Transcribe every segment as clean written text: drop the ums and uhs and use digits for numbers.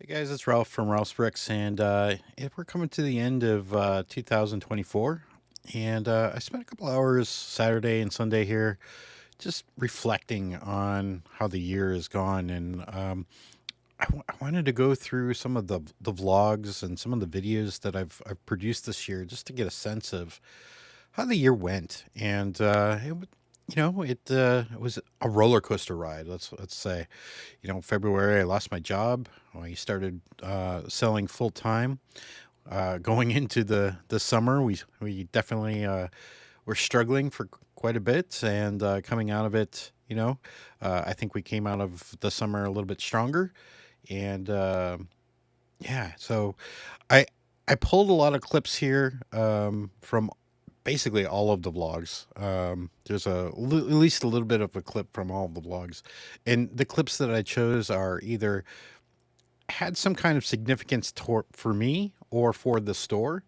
Hey guys, it's Ralph from Ralph's Bricks, and we're coming to the end of 2024. And I spent a couple hours Saturday and Sunday here just reflecting on how the year has gone. And I wanted to go through some of the vlogs and some of the videos that I've produced this year just to get a sense of how the year went. And it was a roller coaster ride. Let's say, February I lost my job. I started selling full time. Going into the summer, we definitely were struggling for quite a bit, and coming out of it, I think we came out of the summer a little bit stronger. And yeah, so I I pulled a lot of clips here from basically all of the vlogs. There's at least a little bit of a clip from all of the vlogs, and the clips that I chose are either had some kind of significance for me or for the store.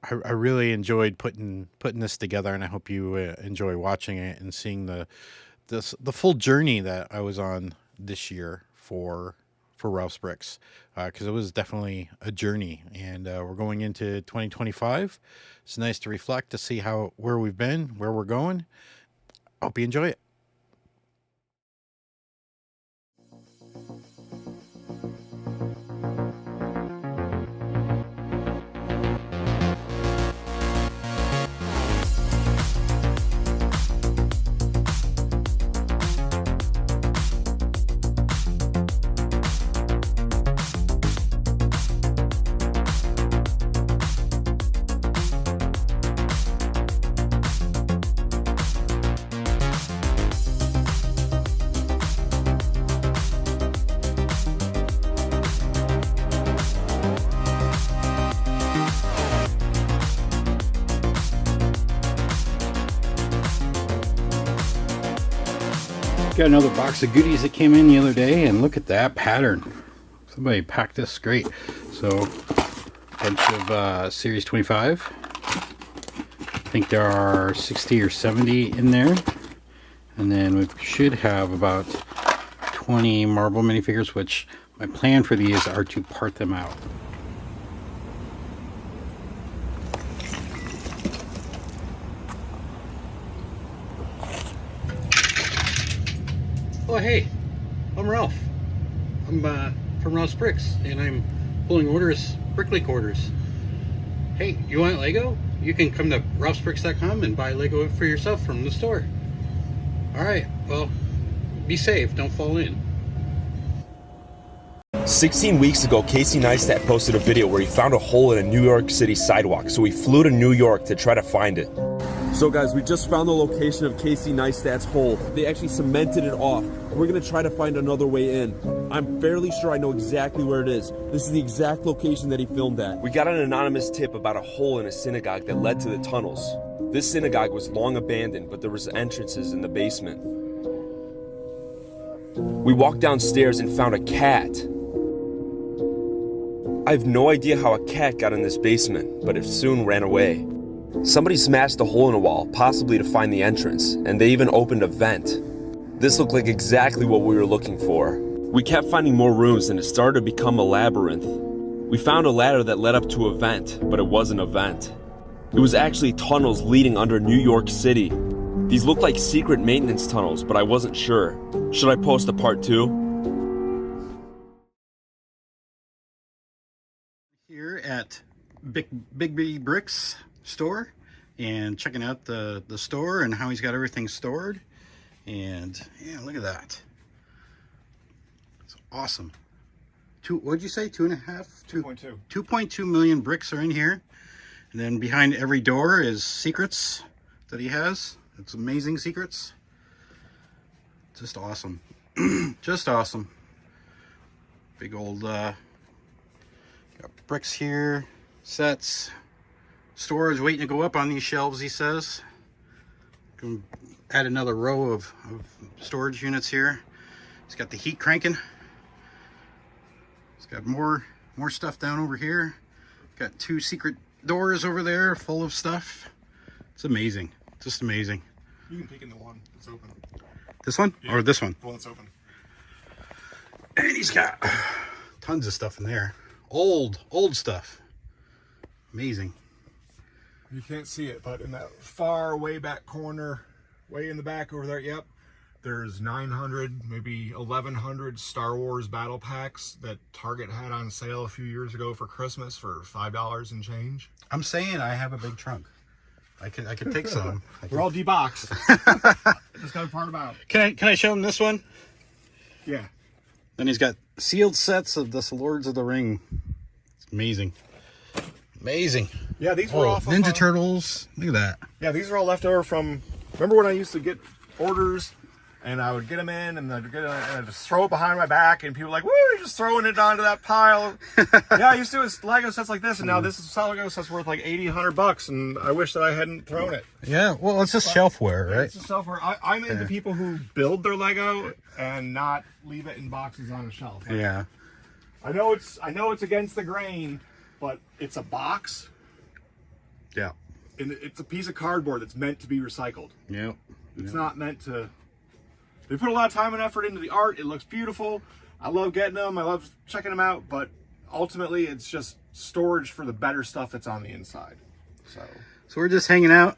I really enjoyed putting this together, and I hope you enjoy watching it and seeing the full journey that I was on this year for Ralph's Bricks, because it was definitely a journey, and we're going into 2025. It's nice to reflect to see where we've been, where we're going. Hope you enjoy it. Got another box of goodies that came in the other day, and look at that pattern. Somebody packed this great. So, a bunch of Series 25. I think there are 60 or 70 in there. And then we should have about 20 marble minifigures, which my plan for these are to part them out. Oh hey, I'm Ralph. I'm from Ralph's Bricks, and I'm pulling orders, BrickLink orders. Hey, you want Lego? You can come to ralphsbricks.com and buy Lego for yourself from the store. Alright, well, be safe, don't fall in. 16 weeks ago, Casey Neistat posted a video where he found a hole in a New York City sidewalk, so we flew to New York to try to find it. So guys, we just found the location of Casey Neistat's hole. They actually cemented it off. We're gonna try to find another way in. I'm fairly sure I know exactly where it is. This is the exact location that he filmed at. We got an anonymous tip about a hole in a synagogue that led to the tunnels. This synagogue was long abandoned, but there was entrances in the basement. We walked downstairs and found a cat. I have no idea how a cat got in this basement, but it soon ran away. Somebody smashed a hole in a wall, possibly to find the entrance, and they even opened a vent. This looked like exactly what we were looking for. We kept finding more rooms, and it started to become a labyrinth. We found a ladder that led up to a vent, but it wasn't a vent. It was actually tunnels leading under New York City. These looked like secret maintenance tunnels, but I wasn't sure. Should I post a part 2? Here at Big B Bricks store, and checking out the store and how he's got everything stored. And yeah, look at that. It's awesome. What'd you say? 2.2 million bricks are in here. And then behind every door is secrets that he has. It's amazing secrets. Just awesome. Just awesome. Big old got bricks here, sets. Storage waiting to go up on these shelves, he says. Can add another row of storage units here. He's got the heat cranking. He's got more stuff down over here. Got 2 secret doors over there full of stuff. It's amazing. Just amazing. You can peek in the one that's open. This one? Yeah. Or this one? The one that's open. And he's got Tons of stuff in there. Old stuff. Amazing. You can't see it, but in that far way back corner, way in the back over there, yep, there's 900, maybe 1,100 Star Wars battle packs that Target had on sale a few years ago for Christmas for $5 and change. I'm saying I have a big trunk. I could take some. They're all deboxed. That's kind of part about it. Can I show him this one? Yeah. Then he's got sealed sets of this Lords of the Ring. It's amazing. Amazing. Yeah, these were off of Ninja Turtles. Look at that. Yeah, these are all left over from. Remember when I used to get orders and I would get them in and I'd just throw it behind my back and people were like, "Woo, you're just throwing it onto that pile." Yeah, I used to do Lego sets like this, and now this is Lego sets worth like $80, $100, and I wish that I hadn't thrown it. Yeah, well, it's just shelfware, right? It's just shelfware. I'm into people who build their Lego and not leave it in boxes on a shelf. Like, Yeah. I know it's against the grain, but it's a box. Yeah. And it's a piece of cardboard that's meant to be recycled. Yeah. It's not meant to. They put a lot of time and effort into the art. It looks beautiful. I love getting them. I love checking them out. But ultimately, it's just storage for the better stuff that's on the inside. So we're just hanging out.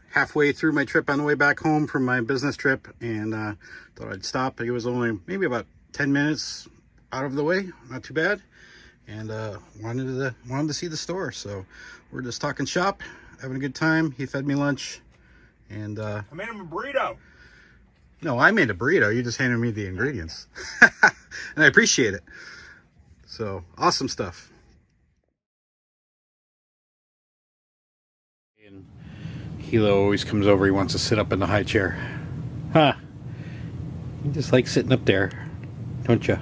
Halfway through my trip on the way back home from my business trip, and thought I'd stop. It was only maybe about 10 minutes out of the way. Not too bad. And wanted to see the store. So we're just talking shop, having a good time. He fed me lunch. And I made him a burrito. no, I made a burrito. You just handed me the ingredients. And I appreciate it. So awesome stuff. And Hilo always comes over. He wants to sit up in the high chair. Huh. You just like sitting up there, don't you?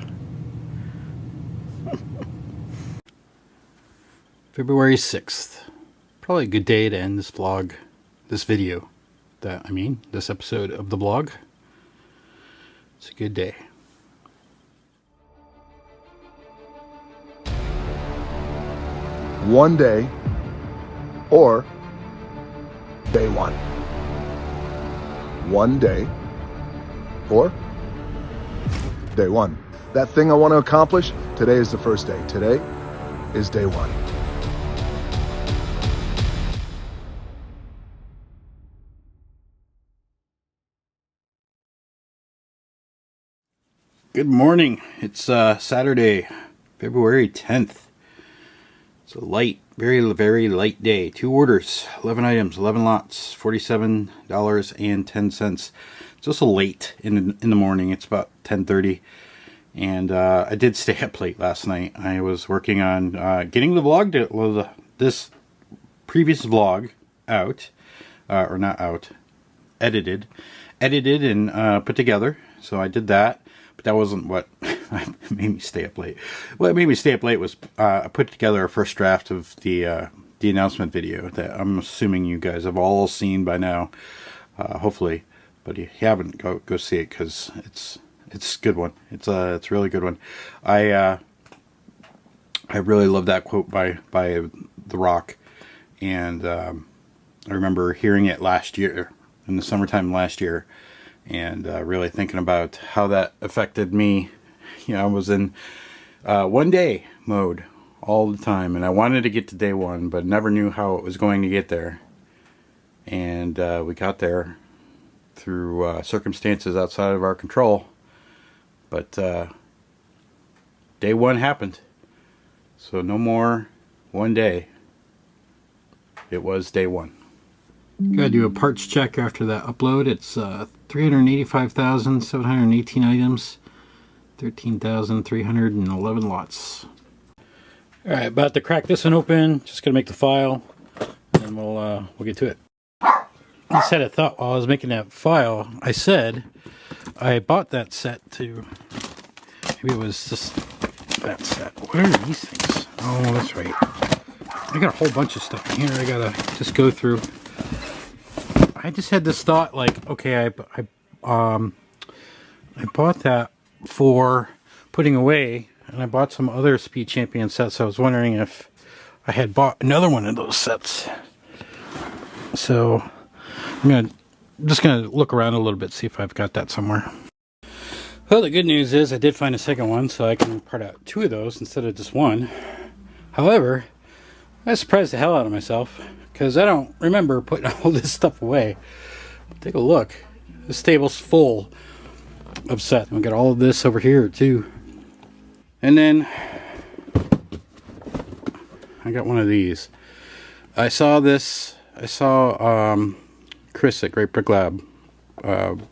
February 6th. Probably a good day to end this vlog, this video. This episode of the vlog. It's a good day. One day or day one. One day or day one. That thing I want to accomplish, today is the first day. Today is day one. Good morning. It's Saturday, February 10th. It's a light, very, very light day. 2 orders, 11 items, 11 lots, $47.10. It's also late in the morning. It's about 10:30. And I did stay up late last night. I was working on getting the vlog, this previous vlog out, or not out, edited and put together. So I did that. But that wasn't what made me stay up late. What made me stay up late was I put together a first draft of the announcement video that I'm assuming you guys have all seen by now, hopefully. But if you haven't, go see it because it's a good one. It's a really good one. I really love that quote by The Rock, and I remember hearing it last year in the summertime last year. And really thinking about how that affected me. I was in one day mode all the time, and I wanted to get to day one, but never knew how it was going to get there. And we got there through circumstances outside of our control. But day one happened. So no more one day. It was day one. Gotta do a parts check after that upload. It's 385,718 items, 13,311 lots. Alright, about to crack this one open. Just gonna make the file, and we'll get to it. I said I thought while I was making that file, I said I bought that set to, maybe it was just that set. What are these things? Oh, that's right. I got a whole bunch of stuff in here I gotta just go through. I just had this thought, like, okay, I bought that for putting away, and I bought some other Speed Champion sets. I was wondering if I had bought another one of those sets. So I'm just gonna look around a little bit, see if I've got that somewhere. Well, the good news is I did find a second one, so I can part out 2 of those instead of just 1. However, I surprised the hell out of myself because I don't remember putting all this stuff away. Take a look. This table's full of set. We got all of this over here too. And then I got one of these. I saw this. I saw Chris at Great Brick Lab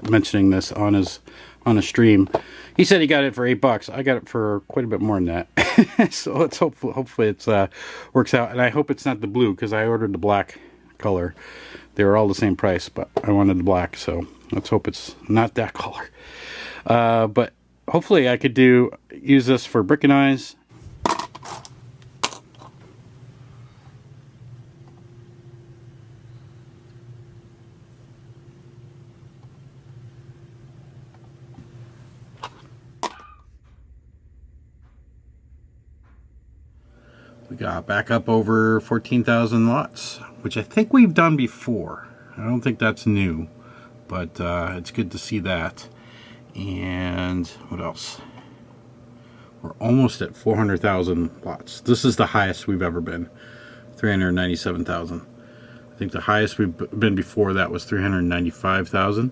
mentioning this on a stream. He said he got it for $8. I got it for quite a bit more than that. So let's hopefully it's works out. And I hope it's not the blue because I ordered the black color. They were all the same price, but I wanted the black, so let's hope it's not that color. But hopefully I could use this for brick and eyes. We got back up over 14,000 watts, which I think we've done before. I don't think that's new, but it's good to see that. And what else? We're almost at 400,000 watts. This is the highest we've ever been, 397,000. I think the highest we've been before that was 395,000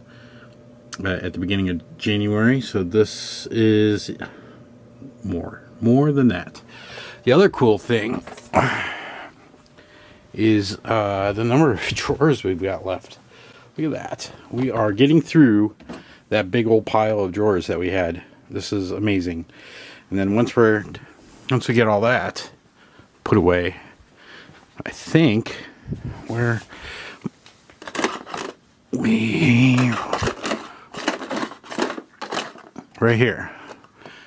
at the beginning of January. So this is more than that. The other cool thing is the number of drawers we've got left. Look at that. We are getting through that big old pile of drawers that we had. This is amazing. And then once we get all that put away, I think right here,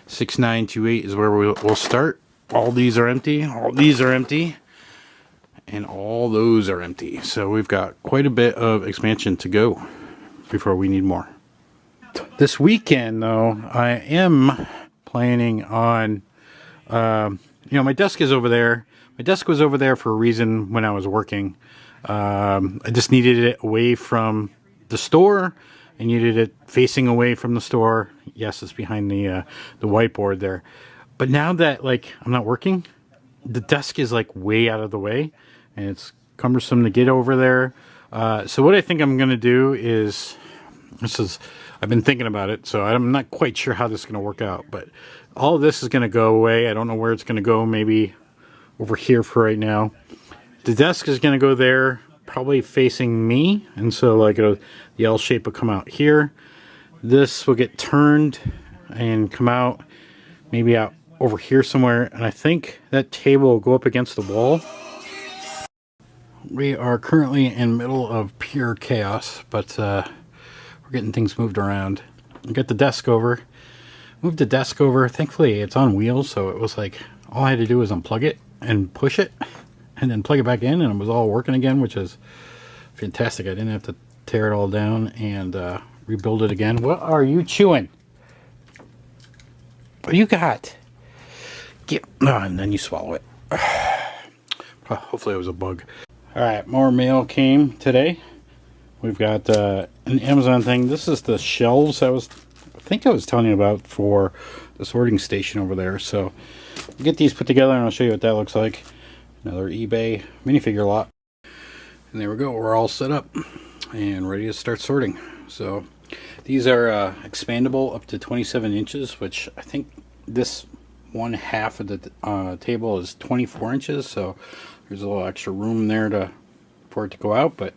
6928 is where we'll start. All these are empty, all these are empty, and all those are empty. So we've got quite a bit of expansion to go before we need more. This weekend, though, I am planning on, my desk is over there. My desk was over there for a reason when I was working. I just needed it away from the store. I needed it facing away from the store. Yes, it's behind the whiteboard there. But now that, I'm not working, the desk is, way out of the way, and it's cumbersome to get over there. So what I think I'm going to do is, I've been thinking about it, so I'm not quite sure how this is going to work out. But all of this is going to go away. I don't know where it's going to go, maybe over here for right now. The desk is going to go there, probably facing me, and so, the L shape will come out here. This will get turned and come out, maybe out over here somewhere, and I think that table will go up against the wall. We are currently in the middle of pure chaos, but we're getting things moved around. I got the desk over, moved the desk over. Thankfully it's on wheels, so it was all I had to do was unplug it and push it and then plug it back in, and it was all working again, which is fantastic. I didn't have to tear it all down and rebuild it again. What are you chewing? What do you got? And then you swallow it. Hopefully it was a bug. Alright, more mail came today. We've got an Amazon thing. This is the shelves I think I was telling you about for the sorting station over there. So we'll get these put together and I'll show you what that looks like. Another eBay minifigure lot. And there we go. We're all set up and ready to start sorting. So these are expandable up to 27 inches, which I think this one half of the table is 24 inches, so there's a little extra room there for it to go out, but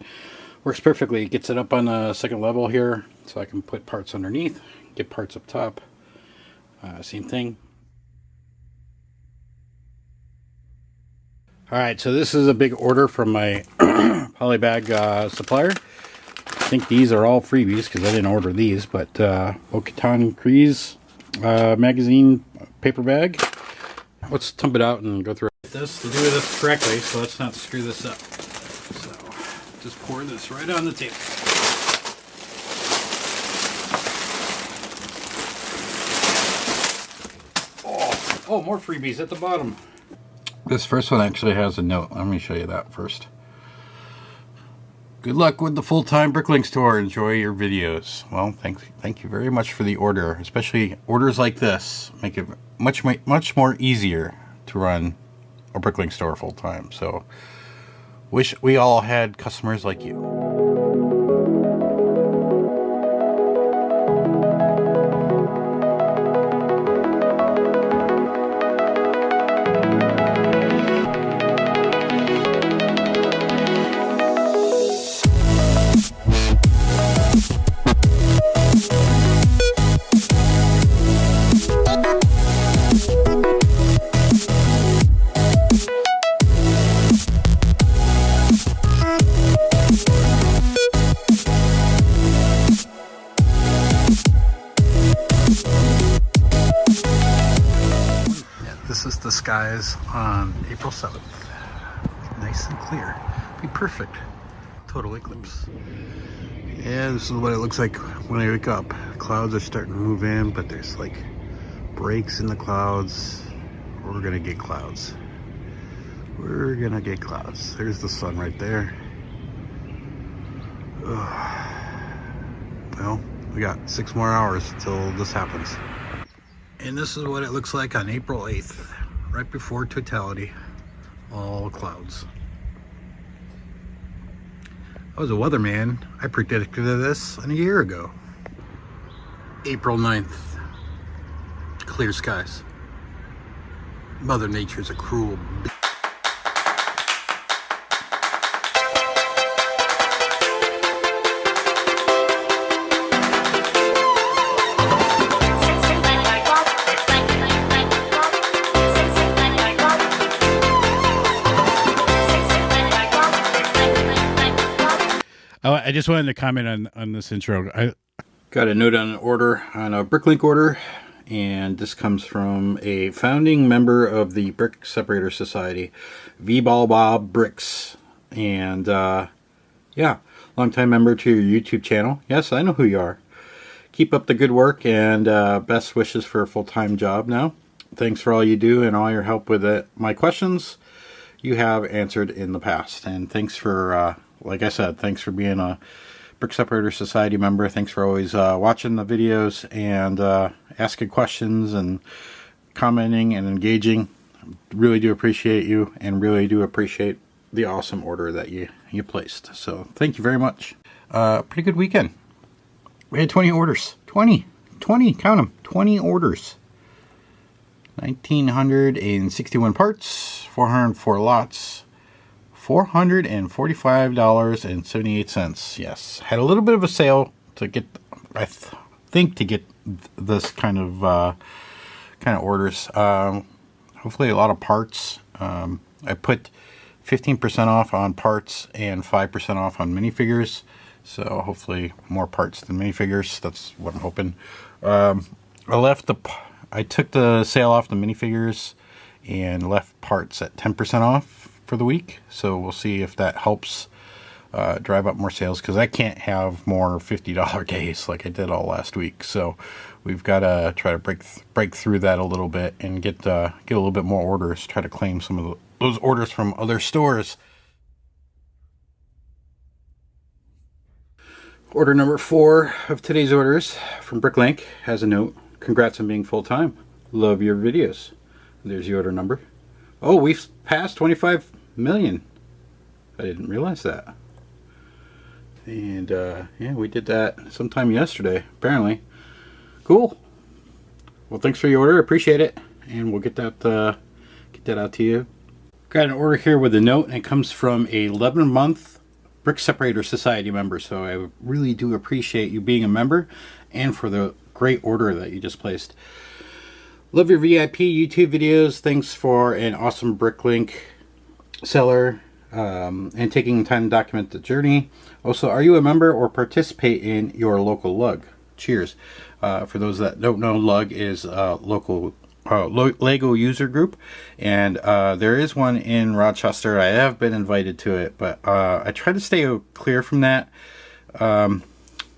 works perfectly. It gets it up on the second level here, so I can put parts underneath, get parts up top. Same thing. Alright, so this is a big order from my polybag supplier. I think these are all freebies because I didn't order these, but Okitan Crease magazine paper bag. Let's dump it out and go through this to do this correctly, so let's not screw this up. So just pour this right on the table. Oh, more freebies at the bottom. This first one actually has a note. Let me show you that first. Good luck with the full-time BrickLink store. Enjoy your videos. Well, thank you very much for the order. Especially orders like this make it much more easier to run a BrickLink store full-time. So, wish we all had customers like you. This is the skies on April 7th. Nice and clear. Be perfect. Total eclipse. Yeah, this is what it looks like when I wake up. Clouds are starting to move in, but there's like breaks in the clouds. We're gonna get clouds. We're gonna get clouds. There's the sun right there. Ugh. Well, we got 6 more hours till this happens. And this is what it looks like on April 8th, right before totality, all clouds. I was a weatherman. I predicted this a year ago. April 9th, clear skies. Mother Nature's a cruel bitch. I just wanted to comment on this intro. I Got a note on an order, on a BrickLink order, and this comes from a founding member of the Brick Separator Society, V-Ball Bob Bricks. And yeah, longtime member to your YouTube channel. Yes, I know who you are. Keep up the good work, and best wishes for a full-time job now. Thanks for all you do and all your help with it. My questions you have answered in the past. And thanks for, like I said, thanks for being a Brick Separator Society member. Thanks for always watching the videos and asking questions and commenting and engaging. Really do appreciate you, and really do appreciate the awesome order that you placed. So thank you very much. Pretty good weekend. We had 20 orders. 20, count them. 20 orders. 1,961 parts, 404 lots, $445.78. Yes, had a little bit of a sale to get, I think, to get this kind of orders. Hopefully, a lot of parts. I put 15% off on parts and 5% off on minifigures. So hopefully, more parts than minifigures. That's what I'm hoping. I took the sale off the minifigures and left parts at 10% off for the week. So we'll see if that helps drive up more sales, because I can't have more $50 days like I did all last week. So we've got to try to break through that a little bit and get a little bit more orders. Try to claim some of those orders from other stores. Order number 4 of today's orders from BrickLink has a note. Congrats on being full-time. Love your videos. There's the order number. Oh, we've passed 25 million. I didn't realize that. And yeah, we did that sometime yesterday, apparently. Cool. Well, thanks for your order. Appreciate it. And we'll get that out to you. Got an order here with a note, and it comes from a 11-month Brick Separator Society member. So I really do appreciate you being a member, and for the great order that you just placed. Love your VIP YouTube videos. Thanks for an awesome BrickLink seller and taking time to document the journey. Also, are you a member or participate in your local lug? Cheers. For those that don't know, lug is a local Lego user group, and there is one in Rochester. I have been invited to it, but I try to stay clear from that,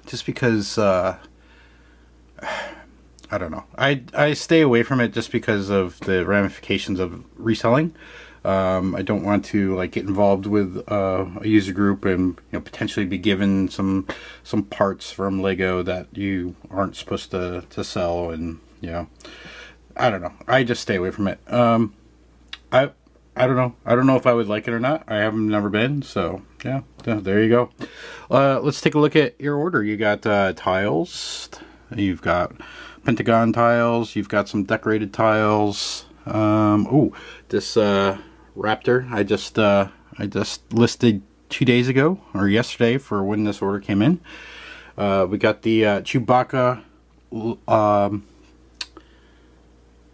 just because I don't know. I stay away from it just because of the ramifications of reselling. I don't want to like get involved with a user group and potentially be given some parts from Lego that you aren't supposed to sell, and I don't know. I just stay away from it. I don't know. I don't know if I would like it or not. I haven't never been, so yeah. There you go. Let's take a look at your order. You got tiles. You've got pentagon tiles. You've got some decorated tiles. This Raptor I just listed 2 days ago or yesterday for when this order came in. We got the Chewbacca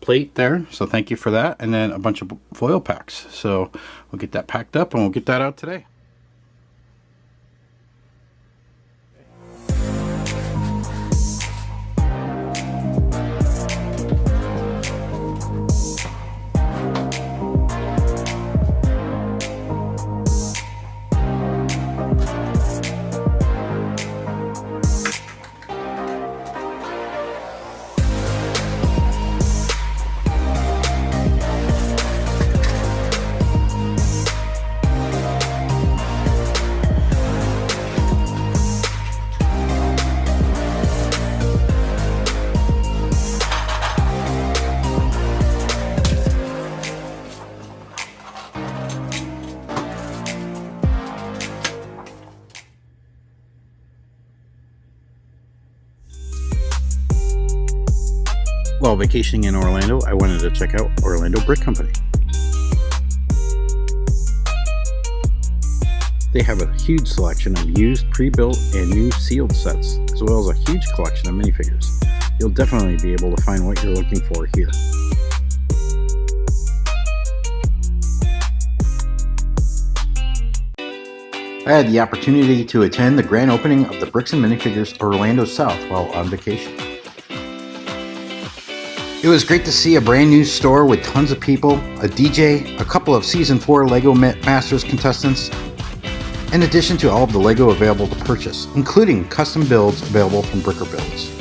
plate there, so thank you for that, and then a bunch of foil packs. So we'll get that packed up and we'll get that out today. While vacationing in Orlando, I wanted to check out Orlando Brick Company. They have a huge selection of used, pre-built, and new sealed sets, as well as a huge collection of minifigures. You'll definitely be able to find what you're looking for here. I had the opportunity to attend the grand opening of the Bricks and Minifigures Orlando South while on vacation. It was great to see a brand new store with tons of people, a DJ, a couple of Season 4 LEGO Masters contestants, in addition to all of the LEGO available to purchase, including custom builds available from Bricker Builds.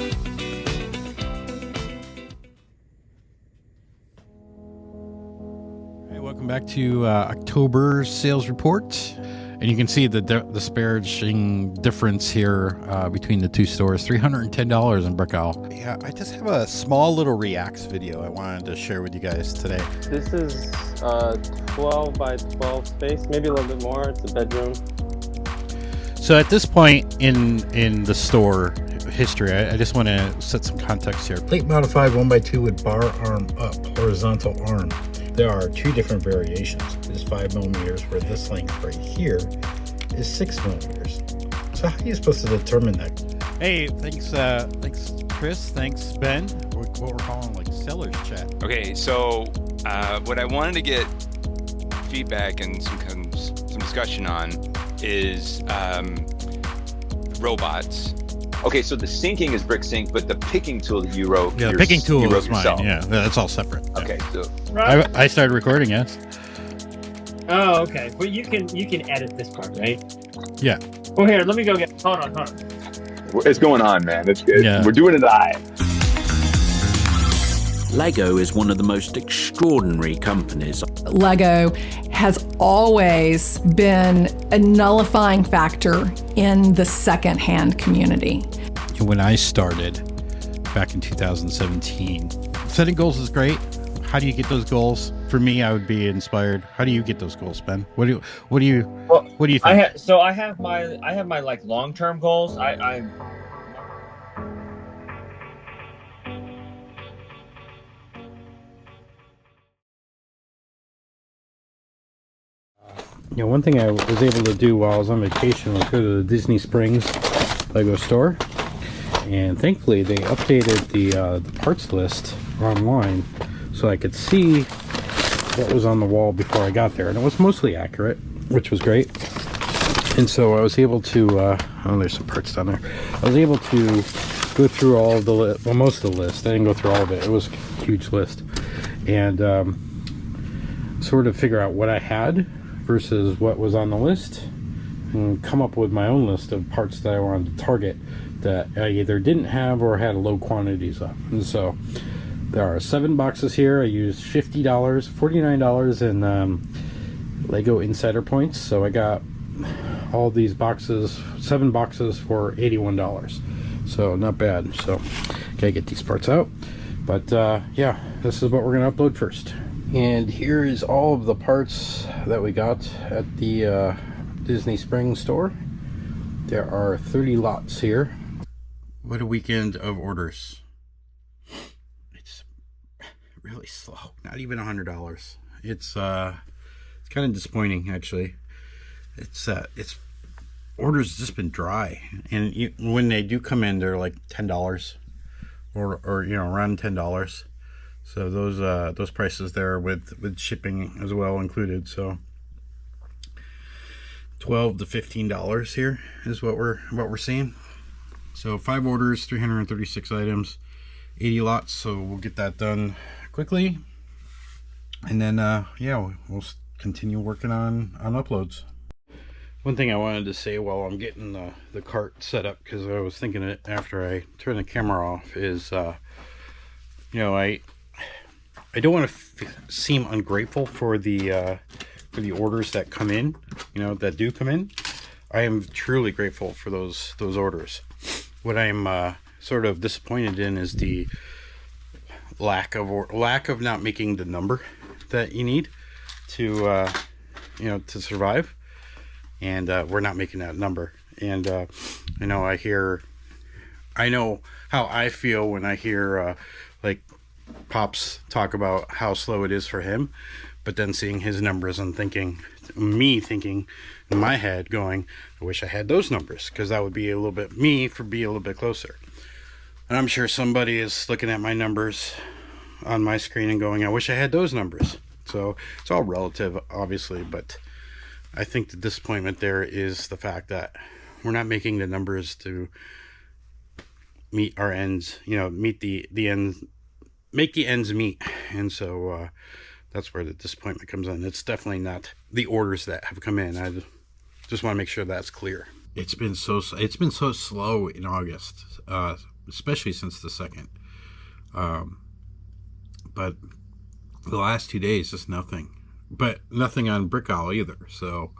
Hey, welcome back to October sales report. And you can see the disparaging difference here between the two stores. $310 in Brick Owl. Yeah, I just have a small little reacts video I wanted to share with you guys today. This is 12 by 12 space, maybe a little bit more. It's a bedroom. So at this point in the store history, I just want to set some context here. Plate modified 1x2 with bar arm up, horizontal arm. There are two different variations. There's 5 millimeters, where this length right here is 6 millimeters. So how are you supposed to determine that? Hey, thanks Chris, thanks Ben. What we're calling like seller's chat. Okay, so what I wanted to get feedback and some discussion on is robots. Okay, so the sinking is brick sink, but the picking tool that you wrote, Yeah, the picking tool is mine. Yeah, that's all separate. Okay, so I started recording, yes. Oh, okay. But you can edit this part, right? Yeah. Well, here, let me go get. Hold on. it's going on, man. It's good. Yeah. We're doing it live. Lego is one of the most extraordinary companies. Lego has always been a nullifying factor in the secondhand community. When I started back in 2017, setting goals is great. How do you get those goals? For me, I would be inspired. How do you get those goals, Ben? What do you think? I have my like long-term goals. One thing I was able to do while I was on vacation was go to the Disney Springs Lego store, and thankfully they updated the parts list online so I could see what was on the wall before I got there, and it was mostly accurate, which was great. And so I was able to oh, there's some parts down there. I was able to go through all of the most of the list. I didn't go through all of it. It was a huge list, and sort of figure out what I had versus what was on the list, and come up with my own list of parts that I wanted to target that I either didn't have or had low quantities of. And so there are 7 boxes here. I used $50, $49 in Lego Insider points. So I got all these boxes, 7 boxes for $81. So not bad. So gotta get these parts out. But yeah, this is what we're gonna upload first. And here is all of the parts that we got at the Disney Springs store. There are 30 lots here. What a weekend of orders. It's really slow. Not even $100. It's kind of disappointing, actually. It's orders just been dry, and when they do come in, they're like $10 or you know, around $10. So those prices there with shipping as well included. So $12 to $15 here is what we're seeing. So 5 orders, 336 items, 80 lots. So we'll get that done quickly, and then yeah, we'll continue working on uploads. One thing I wanted to say while I'm getting the cart set up, because I was thinking it after I turn the camera off, is you know, I don't want to seem ungrateful for the orders that come in, you know, that do come in. I am truly grateful for those orders. What I'm sort of disappointed in is the lack of not making the number that you need to you know, to survive, and we're not making that number. And you know, I know how I feel when I hear like Pops talk about how slow it is for him, but then seeing his numbers and thinking in my head, going, I wish I had those numbers, because that would be a little bit be a little bit closer. And I'm sure somebody is looking at my numbers on my screen and going, I wish I had those numbers. So it's all relative, obviously, but I think the disappointment there is the fact that we're not making the numbers to meet our ends, you know, make the ends meet. And so that's where the disappointment comes in. It's definitely not the orders that have come in. I just want to make sure that's clear. It's been so slow in August, especially since the 2nd. But the last 2 days, just nothing. But nothing on Brick Owl either. So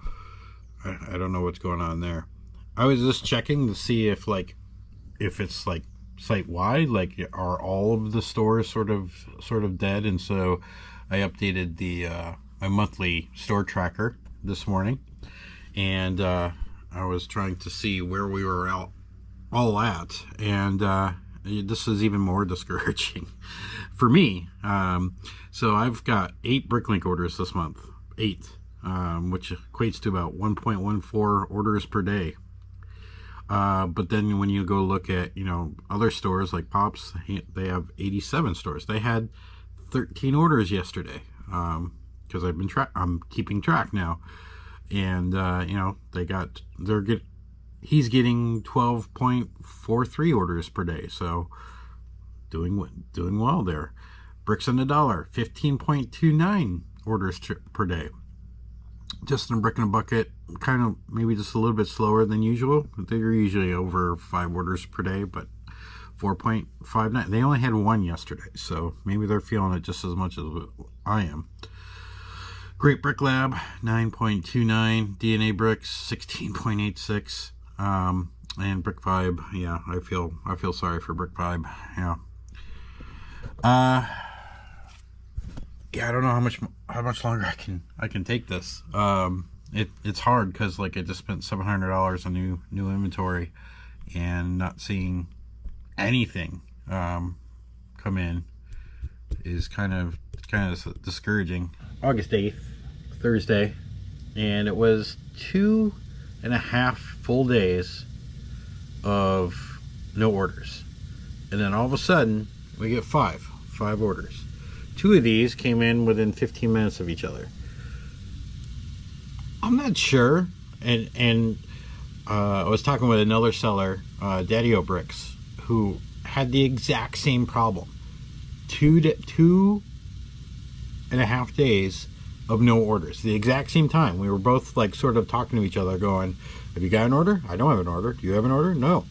I don't know what's going on there. I was just checking to see if it's like site-wide, like, are all of the stores sort of dead. And so I updated the my monthly store tracker this morning, and I was trying to see where we were all at, and this is even more discouraging for me. So I've got 8 BrickLink orders this month, 8, which equates to about 1.14 orders per day. But then when you go look at, you know, other stores like Pops, they have 87 stores. They had 13 orders yesterday, because I'm keeping track now, and you know, he's getting 12.43 orders per day. So doing well there. Bricks on the Dollar, 15.29 orders per day. Just in Brick and a Bucket, kind of maybe just a little bit slower than usual. They're usually over 5 orders per day, but 4.59. They only had 1 yesterday, so maybe they're feeling it just as much as I am. Great Brick Lab, 9.29. DNA Bricks, 16.86. And Brick Vibe, yeah, I feel sorry for Brick Vibe. Yeah. Yeah, I don't know how much longer I can take this. It's hard because, like, I just spent $700 on new inventory and not seeing anything come in is kind of discouraging. August 8th, Thursday, and it was 2.5 full days of no orders, and then all of a sudden we get five orders. 2 of these came in within 15 minutes of each other. I'm not sure, and I was talking with another seller, Daddy-O Bricks, who had the exact same problem. 2.5 days of no orders, the exact same time. We were both like sort of talking to each other going, have you got an order? I don't have an order. Do you have an order? No.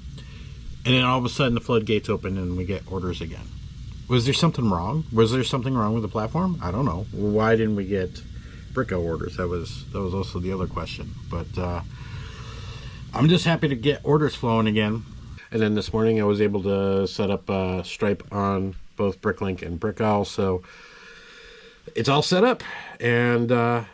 And then all of a sudden the floodgates open and we get orders again. Was there something wrong? Was there something wrong with the platform? I don't know. Why didn't we get Brick Owl orders. That was also the other question. But I'm just happy to get orders flowing again. And then this morning I was able to set up Stripe on both BrickLink and Brick Owl, so it's all set up, and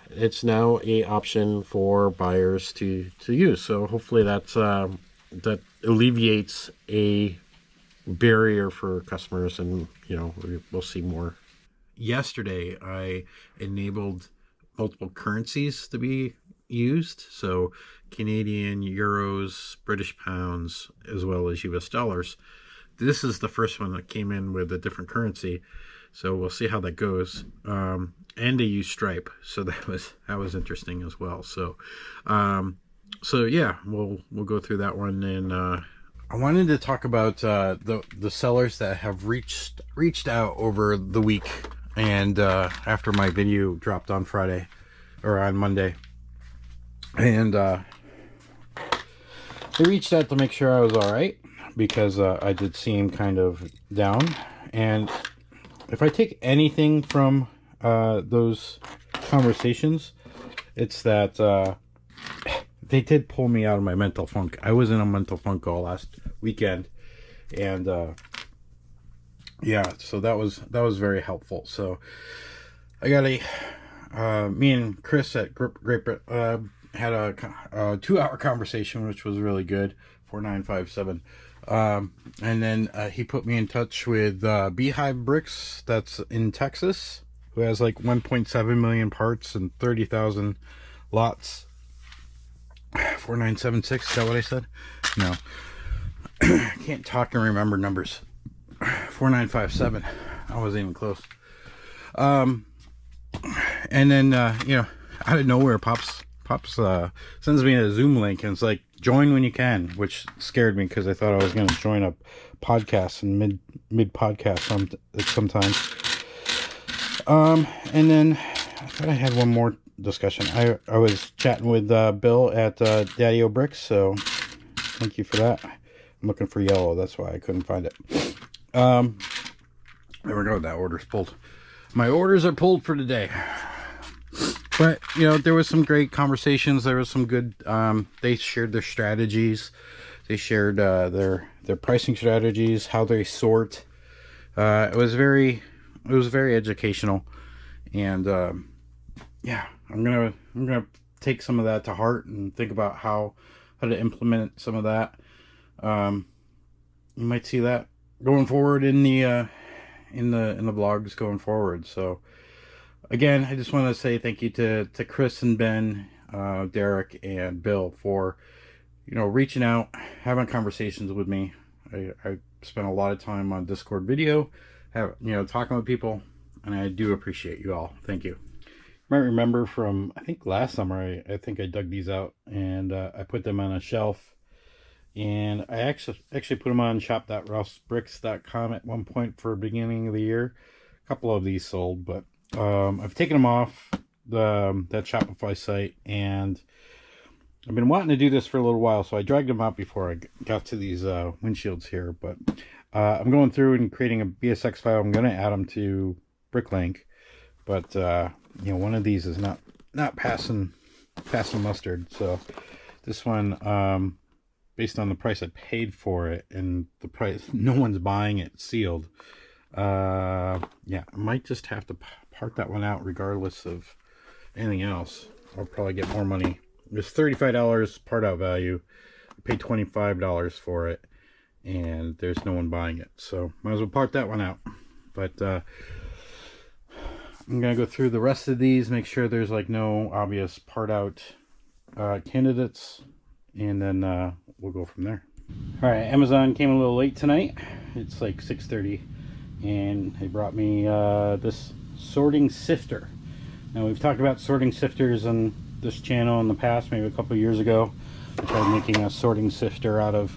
it's now a option for buyers to use. So hopefully that alleviates a barrier for customers, and we'll see more. Yesterday I enabled multiple currencies to be used, so Canadian, euros, British pounds, as well as US dollars. This is the first one that came in with a different currency, so we'll see how that goes. And they use Stripe, so that was interesting as well. So yeah, we'll go through that one. And I wanted to talk about the sellers that have reached out over the week, and after my video dropped on Friday or on Monday, and they reached out to make sure I was all right, because I did seem kind of down. And if I take anything from those conversations, it's that they did pull me out of my mental funk. I was in a mental funk all last weekend, and yeah, so that was very helpful. So I got me and Chris at Great had a 2-hour conversation, which was really good. 4957. And then he put me in touch with Beehive Bricks, that's in Texas, who has like 1.7 million parts and 30,000 lots. 4976, is that what I said? No. Can't talk and remember numbers. 4957. I wasn't even close. And then out of nowhere, Pops sends me a Zoom link, and it's like, join when you can, which scared me because I thought I was going to join a podcast in mid podcast sometime. And then I thought I had one more discussion. I was chatting with Bill at Daddy O Bricks, so thank you for that. I'm looking for yellow, that's why I couldn't find it. There we go, that order's pulled. My orders are pulled for today. But, there was some great conversations. There was some good, they shared their strategies. They shared their pricing strategies, how they sort. It was very educational. And, yeah, I'm gonna take some of that to heart and think about how to implement some of that. You might see that going forward in the vlogs going forward. So, again, I just want to say thank you to Chris and Ben, Derek and Bill for, reaching out, having conversations with me. I spent a lot of time on Discord video, talking with people, and I do appreciate you all. Thank you. You might remember from, I think last summer, I think I dug these out, and I put them on a shelf, and I actually put them on shop.ralphsbricks.com at one point for the beginning of the year. A couple of these sold, but I've taken them off that Shopify site, and I've been wanting to do this for a little while, so I dragged them out before I got to these windshields here. But I'm going through and creating a BSX file. I'm going to add them to BrickLink, but one of these is not passing mustard. So this one, based on the price I paid for it and the price, no one's buying it sealed. Yeah, I might just have to part that one out regardless of anything else. I'll probably get more money. It's $35 part out value. I paid $25 for it, and there's no one buying it, so might as well part that one out. But I'm gonna go through the rest of these, make sure there's like no obvious part out candidates, and then we'll go from there. All right, Amazon came a little late tonight. It's like 6:30, and they brought me this sorting sifter. Now, we've talked about sorting sifters on this channel in the past, maybe a couple years ago. I tried making a sorting sifter out of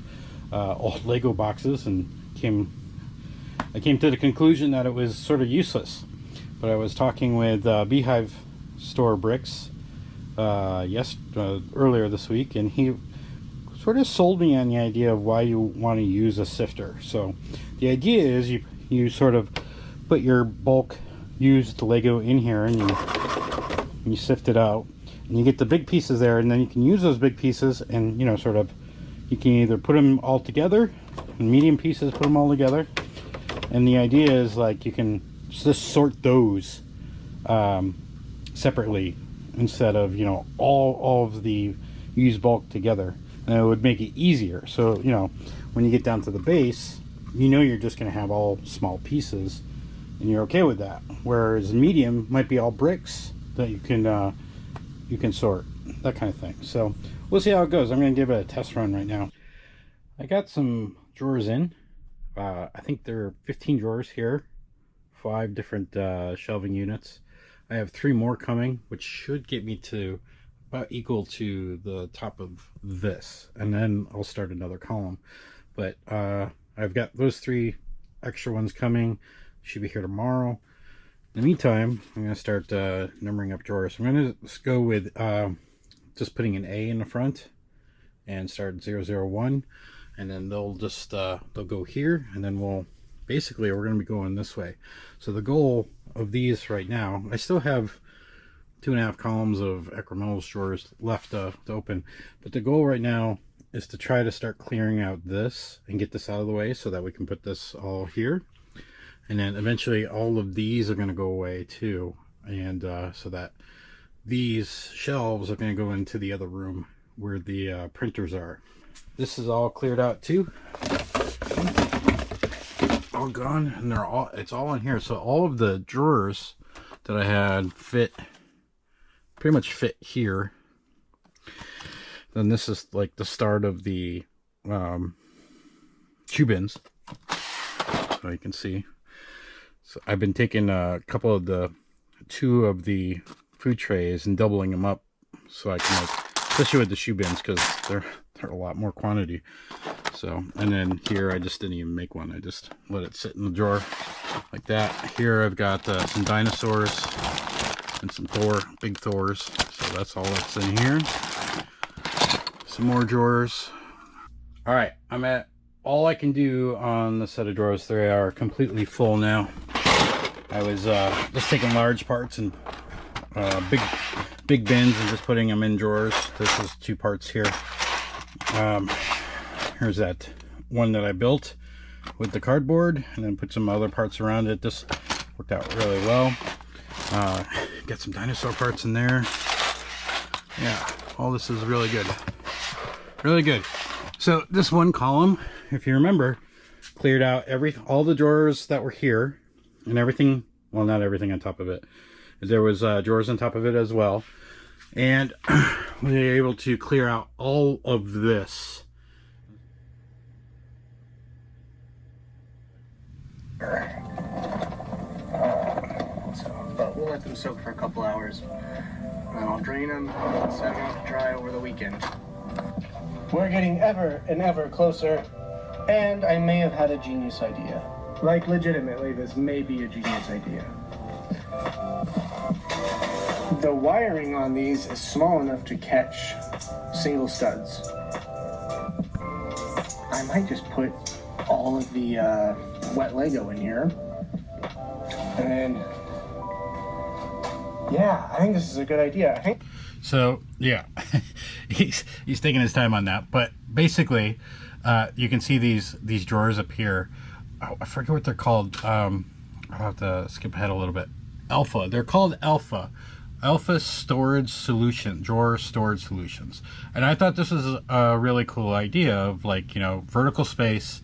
old Lego boxes, and I came to the conclusion that it was sort of useless. But I was talking with Beehive Store Bricks earlier this week, and he sort of sold me on the idea of why you want to use a sifter. So the idea is you sort of put your bulk used Lego in here, and you sift it out, and you get the big pieces there, and then you can use those big pieces and, you know, sort of, you can either put them all together, in medium pieces, put them all together, and the idea is like you can just sort those separately instead of, you know, all of the used bulk together, and it would make it easier. So, you know, when you get down to the base, you know you're just going to have all small pieces, and you're okay with that. Whereas medium might be all bricks that you can sort, that kind of thing. So we'll see how it goes. I'm going to give it a test run right now. I got some drawers in. I think there are 15 drawers here, 5 different shelving units. I have 3 more coming, which should get me to about equal to the top of this, and then I'll start another column. But I've got those 3 extra ones coming. Should be here tomorrow. In the meantime, I'm going to start numbering up drawers. I'm going to go with just putting an A in the front and start 001, and then they'll just they'll go here, and then we're going to be going this way. So the goal of these right now, I still have 2.5 columns of Acromell's drawers left to open, but the goal right now is to try to start clearing out this and get this out of the way so that we can put this all here, and then eventually all of these are going to go away too, and so that these shelves are going to go into the other room where the printers are. This is all cleared out too, all gone, and it's all in here. So all of the drawers that I had pretty much fit here. Then this is like the start of the shoe bins, so you can see. So I've been taking two of the food trays and doubling them up so I can, like, especially with the shoe bins, because they're a lot more quantity. So, and then here I just didn't even make one. I just let it sit in the drawer like that. Here I've got some dinosaurs and some big Thors. So that's all that's in here. Some more drawers. All right, I'm at all I can do on the set of drawers. They are completely full now. I was just taking large parts and big bins and just putting them in drawers. This is 2 parts here. Here's that one that I built with the cardboard, and then put some other parts around it. This worked out really well. Got some dinosaur parts in there. Yeah, all this is really good. Really good. So this one column, if you remember, cleared out all the drawers that were here, and everything, well, not everything on top of it. There was drawers on top of it as well. And we were able to clear out all of this. But we'll let them soak for a couple hours. And then I'll drain them and set them out to dry over the weekend. We're getting ever and ever closer, and I may have had a genius idea. Like, legitimately, this may be a genius idea. The wiring on these is small enough to catch single studs. I might just put all of the wet Lego in here. And then, yeah, I think this is a good idea. So, yeah, he's taking his time on that. But basically, you can see these drawers up here. Oh, I forget what they're called. I'll have to skip ahead a little bit. Alpha. They're called Alpha. Alpha Storage Solution, Drawer Storage Solutions. And I thought this was a really cool idea of, like, you know, vertical space,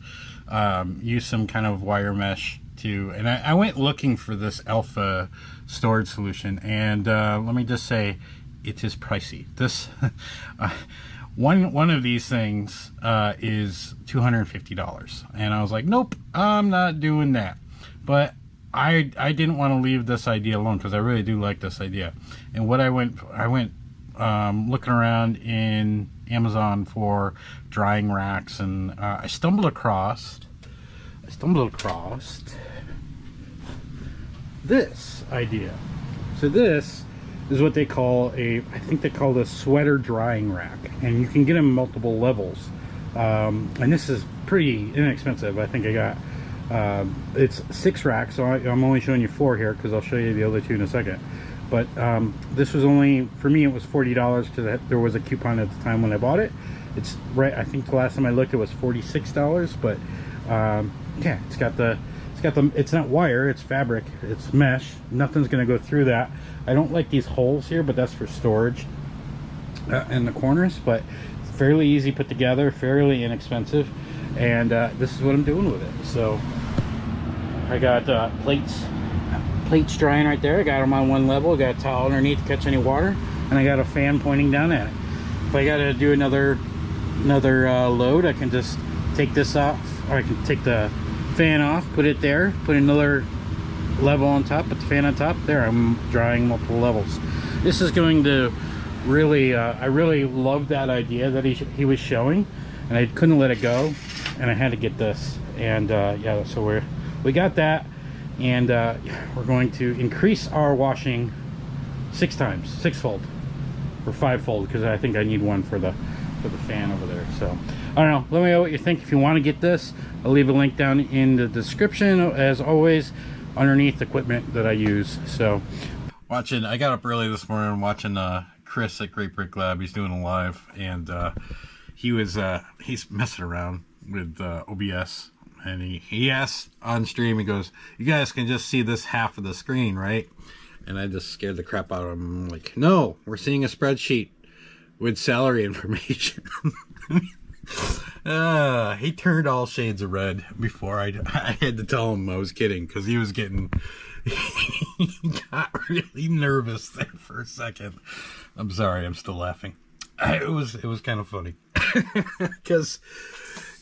use some kind of wire mesh to, and I went looking for this Alpha storage solution, and let me just say, it is pricey. This one of these things is $250, and I was like, nope, I'm not doing that. But I didn't want to leave this idea alone, because I really do like this idea. And what I went looking around in Amazon for drying racks, and I stumbled across this idea. So this is what they call I think they call this sweater drying rack, and you can get them multiple levels. And this is pretty inexpensive. I think I got it's 6 racks, so I'm only showing you 4 here because I'll show you the other 2 in a second. But this was only, for me, it was $40 because there was a coupon at the time when I bought it. It's right, I think the last time I looked it was $46, but yeah, it's not wire, it's fabric, it's mesh. Nothing's gonna go through that. I don't like these holes here, but that's for storage in the corners. But it's fairly easy put together, fairly inexpensive, and this is what I'm doing with it. So I got plates drying right there. I got them on one level, got a towel underneath to catch any water, and I got a fan pointing down at it. If I gotta do another load, I can just take this off, or I can take the fan off, put it there, put another level on top, put the fan on top. There, I'm drying multiple levels. This is going to really, I really love that idea that he was showing, and I couldn't let it go, and I had to get this. And yeah, so we got that. And we're going to increase our washing 6 times, 6-fold or 5-fold, because I think I need one for the fan over there. So I don't know, let me know what you think. If you want to get this, I'll leave a link down in the description, as always, underneath the equipment that I use. So I got up early this morning watching Chris at Great Brick Lab. He's doing a live, and he's messing around with OBS. And he asked on stream, he goes, "You guys can just see this half of the screen, right?" And I just scared the crap out of him. I'm like, "No, we're seeing a spreadsheet with salary information." He turned all shades of red before I had to tell him I was kidding, because he got really nervous there for a second. I'm sorry, I'm still laughing. It was kind of funny, because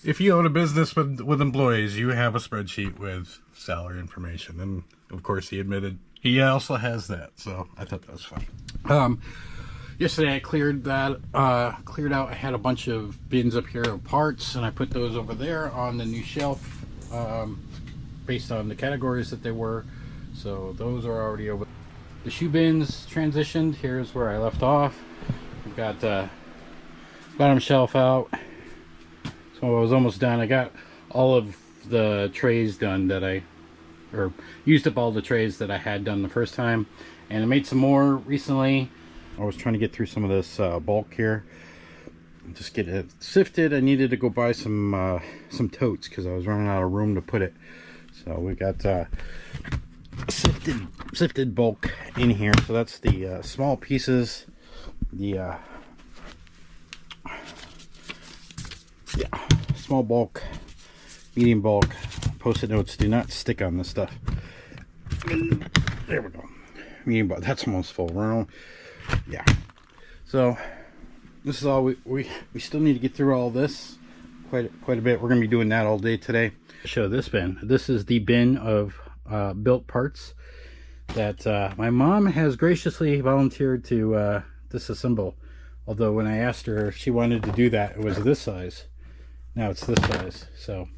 if you own a business with employees, you have a spreadsheet with salary information. And of course he admitted he also has that. So I thought that was funny. Yesterday I cleared out, I had a bunch of bins up here of parts, and I put those over there on the new shelf, based on the categories that they were. So those are already over. The shoe bins transitioned. Here's where I left off. We've got bottom shelf out. So I was almost done. I got all of the trays done or used up all the trays that I had done the first time, and I made some more recently. I was trying to get through some of this bulk here, just get it sifted. I needed to go buy some totes because I was running out of room to put it. So we got sifted bulk in here. So that's the small pieces, the small bulk, medium bulk. Post-it notes do not stick on this stuff. There we go. Medium bulk. That's almost full. Yeah. So this is all we still need to get through all this quite a bit. We're gonna be doing that all day today. Show this bin. This is the bin of built parts that my mom has graciously volunteered to disassemble. Although when I asked her if she wanted to do that, it was this size. Now it's this size. So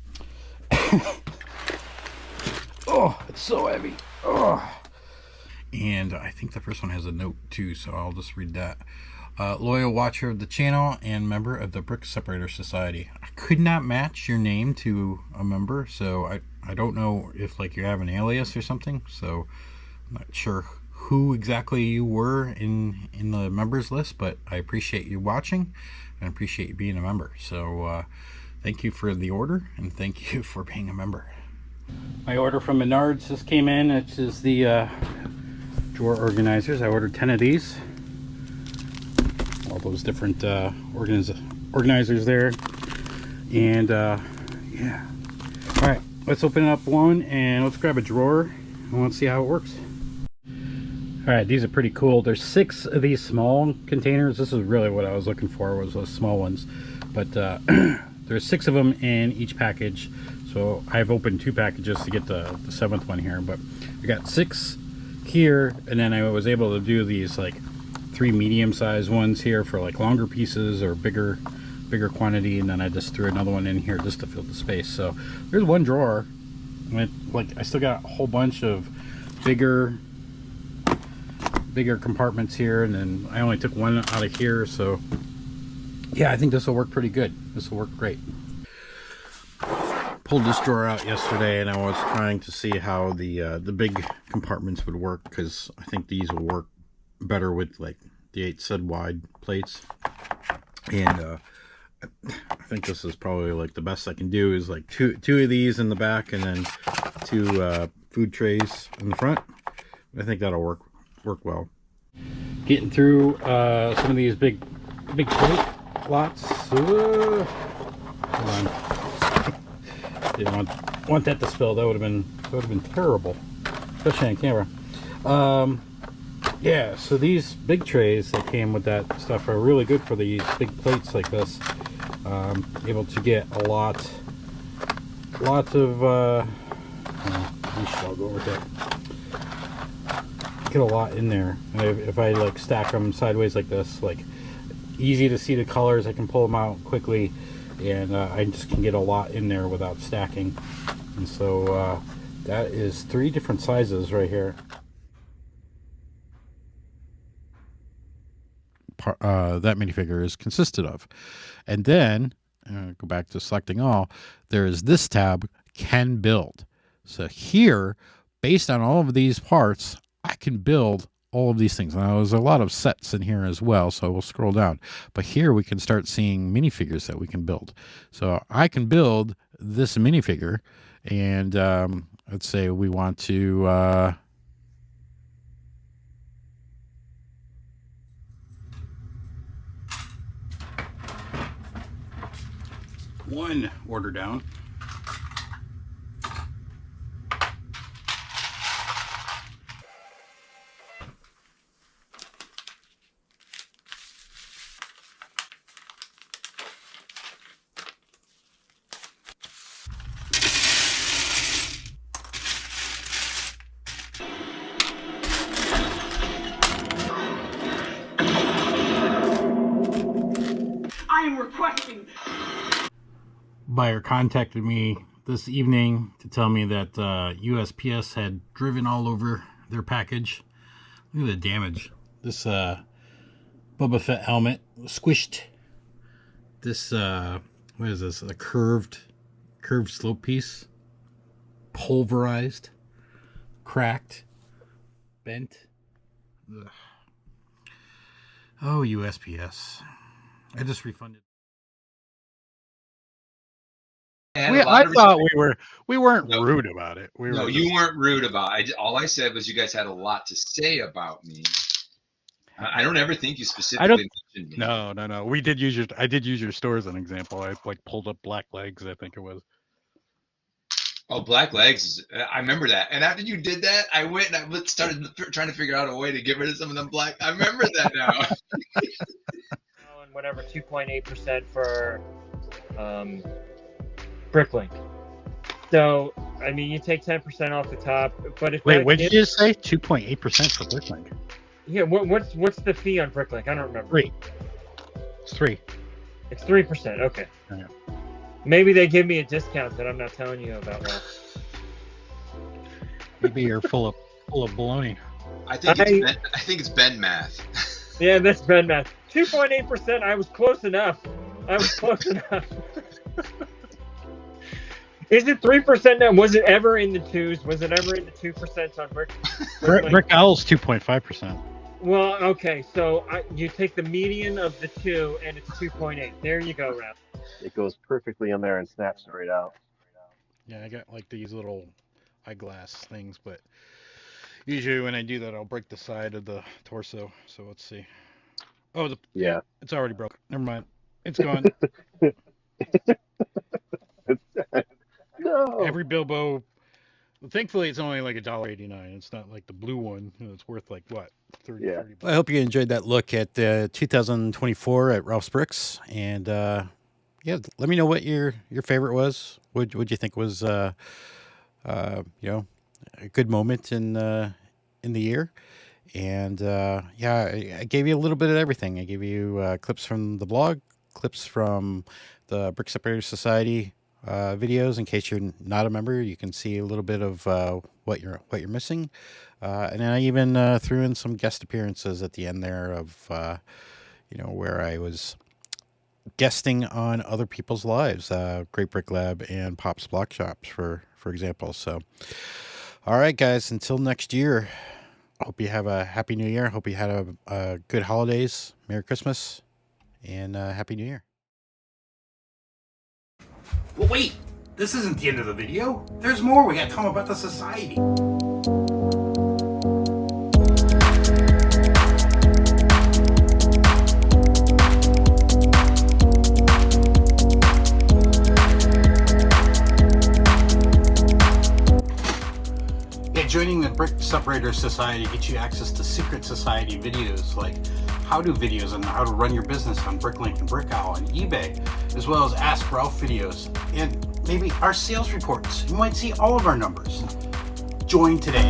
oh, it's so heavy. Oh. And I think the first one has a note too, so I'll just read that. Loyal watcher of the channel and member of the Brick Separator Society. I could not match your name to a member, so I don't know if like you have an alias or something, so I'm not sure who exactly you were in the members list, but I appreciate you watching and appreciate you being a member. So thank you for the order, and thank you for being a member. My order from Menards just came in. It is the drawer organizers. I ordered 10 of these. All those different organizers there. And yeah. All right, let's open up one and let's grab a drawer and let's see how it works. All right, these are pretty cool. There's 6 of these small containers. This is really what I was looking for, was those small ones. But there's 6 of them in each package. So I've opened 2 packages to get the 7th one here, but I got 6 here, and then I was able to do these like 3 medium-sized ones here for like longer pieces or bigger quantity, and then I just threw another one in here just to fill the space. So there's one drawer with, like, I still got a whole bunch of bigger compartments here, and then I only took one out of here. So yeah, I think this will work pretty good. This will work great. Pulled this drawer out yesterday, and I was trying to see how the big compartments would work, because I think these will work better with like the 8 stud wide plates. And I think this is probably like the best I can do is like two of these in the back and then 2 food trays in the front. I think that'll work well. Getting through some of these big plate lots. Hold on. Didn't want that to spill. That would have been terrible, especially on camera. Yeah, so these big trays that came with that stuff are really good for these big plates like this. Able to get a lot of I'll go with that. Get a lot in there. If I like stack them sideways like this, like easy to see the colors, I can pull them out quickly, and I just can get a lot in there without stacking. And so that is 3 different sizes right here. That minifigure is consisted of. And then go back to selecting all, there is this tab, can build. So here, based on all of these parts, I can build all of these things. Now there's a lot of sets in here as well, so we'll scroll down, but here we can start seeing minifigures that we can build. So I can build this minifigure, and let's say we want to one order down. I am requesting. Buyer contacted me this evening to tell me that USPS had driven all over their package. Look at the damage. This Boba Fett helmet was squished. This what is this? A curved slope piece, pulverized, cracked, bent. Ugh. Oh, USPS! I just refunded. I thought we weren't rude about it. You weren't rude about it. All I said was you guys had a lot to say about me. I don't ever think you specifically mentioned me. No. I did use your store as an example. I like pulled up Black Legs, I think it was. Oh, Black Legs. I remember that. And after you did that, I went and I started trying to figure out a way to get rid of some of them black. I remember that now. And whatever, 2.8% for BrickLink. So, I mean, you take 10% off the top, but if Wait, what did you just say? 2.8% for BrickLink. Yeah, what's the fee on BrickLink? I don't remember. 3. It's 3. It's 3%. Okay. Yeah. Maybe they give me a discount that I'm not telling you about. Well, maybe you're full of baloney. I think it's Ben math. Yeah, that's Ben math. 2.8%. I was close enough. Is it 3% now? Was it ever in the 2s? Was it ever in the 2% on BrickLink? Brick Owl's 2.5%. Well, okay, so you take the median of the 2, and it's 2.8. There you go, Ralph. It goes perfectly in there and snaps it right out. Yeah, I got like these little eyeglass things, but usually when I do that, I'll break the side of the torso. So let's see. Oh, yeah, it's already broke. Never mind. It's gone. No. Every Bilbo. Thankfully, it's only like $1.89. It's not like the blue one. It's worth like what, 30 bucks. I hope you enjoyed that look at 2024 at Ralph's Bricks, and yeah, let me know what your favorite was. What you think was a good moment in the year. And yeah, I gave you a little bit of everything. I gave you clips from the blog, clips from the Brick Separator Society videos. In case you're not a member, you can see a little bit of what you're missing. And then I even threw in some guest appearances at the end there of where I was guesting on other people's lives, Great Brick Lab and Pop's Block Shops, for example. So, all right, guys, until next year, Hope you have a happy new year. Hope you had a good holidays. Merry Christmas and Happy New Year. Well, wait, this isn't the end of the video. There's more. We gotta tell them about the society. Joining the Brick Separator Society gets you access to secret society videos like how-to videos on how to run your business on BrickLink and Brick Owl and eBay, as well as Ask Ralph videos, and maybe our sales reports. You might see all of our numbers. Join today.